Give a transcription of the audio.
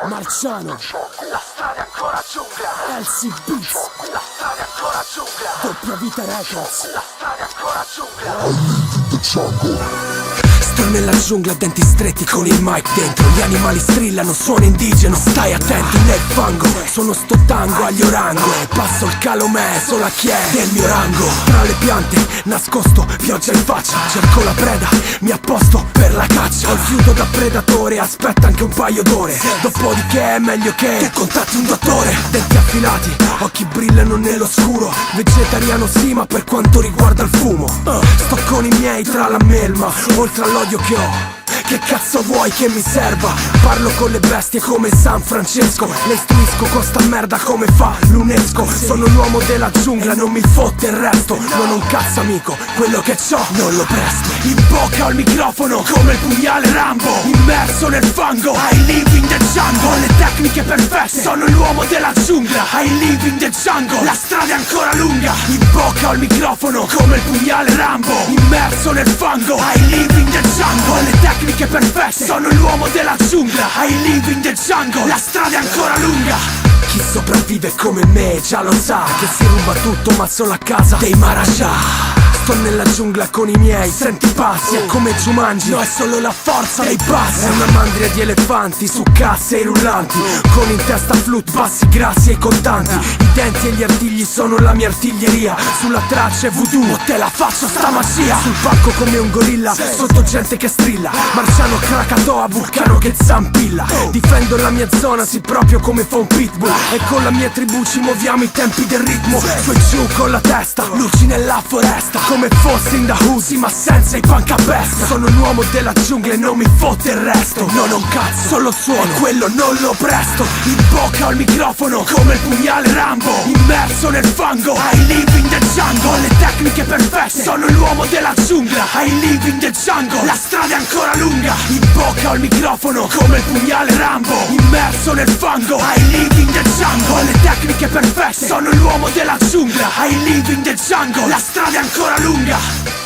Marciano, la strada è ancora giungla. LC Beats, La strada è ancora giungla. Doppia Vita Records. La strada è ancora giungla. Sto nella giungla a denti stretti con il mic dentro. Gli animali strillano, suono indigeno. Stai attento nel fango. Sono sto tango agli orango e passo il calomè, solo a chi è del mio rango. Tra le piante, nascosto, pioggia in faccia. Cerco la preda, mi apposto per la caccia. Ho il fiuto da predatore, aspetta anche un paio d'ore. Dopodiché è meglio che contatti un dottore. Denti affilati, occhi brillano nell'oscuro. Vegetariano sì, ma per quanto riguarda il fumo sto con i miei tra la melma, oltre all'odio che ho. Che cazzo vuoi che mi serva? Parlo con le bestie come San Francesco. Le istruisco con sta merda come fa l'UNESCO. Sono l'uomo della giungla, non mi fotte il resto. Non ho un cazzo amico, quello che c'ho non lo presto. In bocca ho il microfono come il pugnale Rambo. Immerso nel fango, I live in the jungle. Ho le tecniche perfette, sono l'uomo della giungla. I live in the jungle, la strada è ancora lunga. In bocca ho il microfono come il pugnale Rambo. Immerso nel fango, I live in the jungle. Ho le tecniche perfette, sono l'uomo della giungla. I live in the jungle, la strada è ancora lunga. Chi sopravvive come me già lo sa che si ruba tutto ma solo a casa dei Maharaja. Sto nella giungla con i miei, senti i passi, è come Jumanji, no è solo la forza dei passi. È una mandria di elefanti su casse e rullanti, con in testa flute, bassi grassi e contanti. I denti e gli artigli sono la mia artiglieria. Sulla traccia è voodoo, o te la faccio sta magia. Sul palco come un gorilla, sotto gente che strilla. Marciano, Krakatoa, vulcano che zampilla. Difendo la mia zona, sì proprio come fa un pitbull. E con la mia tribù ci muoviamo i tempi del ritmo. Su e giù con la testa, luci nella foresta. Come fossi in da Uzi ma senza i pancabesta. Sono un uomo della giungla e non mi fotte il resto. Non ho un cazzo, solo suono, quello non lo presto. In bocca ho il microfono come il pugnale Rambo. Immerso nel fango, I live in the jungle. Ho le tecniche perfette, sono l'uomo della giungla. I live in the jungle, la strada è ancora lunga. In bocca ho il microfono come il pugnale Rambo. Immerso nel fango, I live in the jungle. Ho le tecniche perfette, sono l'uomo della giungla. I live in the jungle, la strada è ancora lunga.